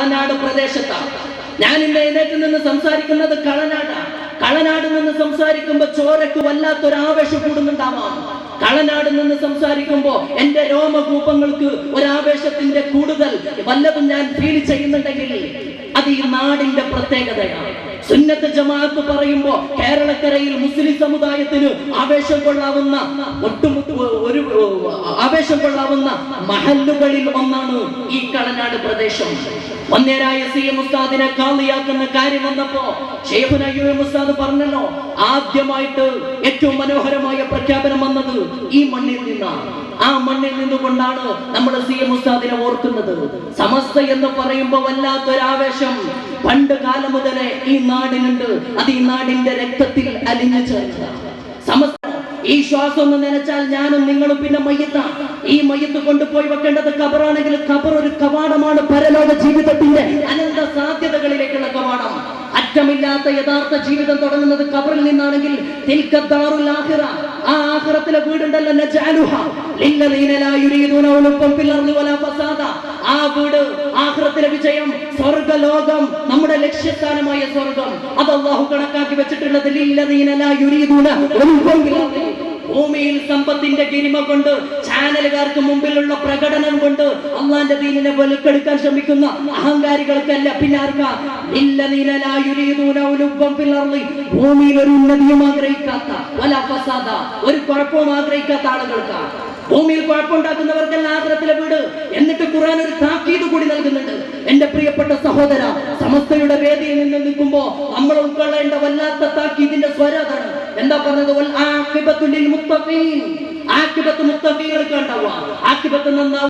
കളനാട് പ്രദേശത്താണ് ഞാൻ ഇന്ന് എഴുന്നേറ്റ് നിന്ന് സംസാരിക്കുന്നത്. കളനാട് നിന്ന് സംസാരിക്കുമ്പോ ചോരക്ക് വല്ലാത്തൊരു ആവേശം കൂടുന്നുണ്ടാവാം. കളനാട് നിന്ന് സംസാരിക്കുമ്പോ എന്റെ രോമകൂപങ്ങൾക്ക് ഒരാവേശത്തിന്റെ കൂടുതൽ വല്ലതും ഞാൻ ഫീൽ ചെയ്യുന്നുണ്ടെങ്കിൽ അത് ഈ നാടിന്റെ പ്രത്യേകതയാണ്. സുന്നത്ത് ജമാഅത്ത് പറയുമ്പോ കേരളക്കരയിൽ മുസ്ലിം സമുദായത്തിന് ആവേശം കൊള്ളാവുന്ന ആവേശം കൊള്ളാവുന്ന മഹല്ലുകളിൽ ഒന്നാണ് ഈ കളനാട് പ്രദേശം. വന്യരായ CM ഉസ്താദിനെ കാളിയാക്കുന്ന കാര്യം വന്നപ്പോ ശൈഖുന UM ഉസ്താദ് പറഞ്ഞല്ലോ, ആദ്യമായിട്ട് ഏറ്റവും മനോഹരമായ പ്രഖ്യാപനം വന്നത് ഈ മണ്ണിൽ നിന്നാണ്. ആ മണ്ണിൽ നിന്നുകൊണ്ടാണ് നമ്മൾ CM ഉസ്താദിനെ ഓർക്കുന്നത്. സമസ്ത എന്ന് പറയുമ്പോ വല്ലാത്തൊരാവേശം പണ്ട് കാലം മുതലേ ഈ നാടിനുണ്ട്. അത് ഈ നാടിന്റെ രക്തത്തിൽ അലിഞ്ഞു ചേർന്നതാണ്. സമസ്ത ഈ ശ്വാസം ഒന്ന് നനച്ചാൽ ഞാനും നിങ്ങളും പിന്നെ മയ്യത്താണ്. ഈ മയ്യത്ത് കൊണ്ടുപോയി വെക്കേണ്ടത് ഖബറാണെങ്കിൽ ഖബർ ഒരു കവാടമാണ്, പരലോക ജീവിതത്തിന്റെ അനന്ത സാധ്യതകളിലേക്കുള്ള കവാടം. അറ്റമില്ലാത്ത യഥാർത്ഥ ജീവിതം തുടങ്ങുന്നത് ഖബറിൽ നിന്നാണെങ്കിൽ ആ ആഖിറത്തിലെ വീടുണ്ടല്ലോ, നജഅലുഹാ ലില്ലദീന ലാ യുരീദൂന ഉലുവ്വൻ ഫിൽ അർളി വലാ ഫസാദ. ആ വീട് ആഖിറത്തിലെ വിജയം, സ്വർഗ്ഗലോകം, നമ്മുടെ ലക്ഷ്യസ്ഥാനമായ സ്വർഗ്ഗം, അത് അല്ലാഹു കണക്കാക്കി വെച്ചിട്ടുള്ളത് ലില്ലദീന ലാ യുരീദൂന ഉലുവ്വൻ ഫിൽ അർളി. ഭൂമിയിൽ സമ്പത്തിന്റെ ഗരിമ കൊണ്ട്, ചാനലുകാർക്ക് മുമ്പിലുള്ള പ്രകടനം കൊണ്ട് അള്ളാന്റെ ദീനിനെ വെളുക്കെടുക്കാൻ ശ്രമിക്കുന്ന അഹങ്കാരികൾക്കല്ല, പിന്നെ ആർക്കാ? ഭൂമിയിൽ ഒരു ഉന്നതിയും ആഗ്രഹിക്കാത്ത, ഒരു കുഴപ്പവും ആഗ്രഹിക്കാത്ത ആളുകൾക്കാ. ഭൂമിയിൽ കുഴപ്പമുണ്ടാക്കുന്നവർക്കല്ല ആഖിറത്തിലെ വീട്. എന്നിട്ട് ഖുർആൻ ഒരു താക്കീത് കൂടി നൽകുന്നുണ്ട്. എന്റെ പ്രിയപ്പെട്ട സഹോദര, സമസ്തയുടെ വേദിയിൽ നിന്ന് നിൽക്കുമ്പോ നമ്മൾ ഉൾക്കൊള്ളേണ്ട വല്ലാത്ത താക്കീതിന്റെ സ്വരതാണ്. എന്താ പറഞ്ഞത്? ആഖിബത്തുൽ മുത്തഖീൻ. ആഖിബത്ത് മുത്തഖീങ്ങൾക്ക് ഉണ്ടാവുക. ആഖിബത്ത് നന്നാവുക.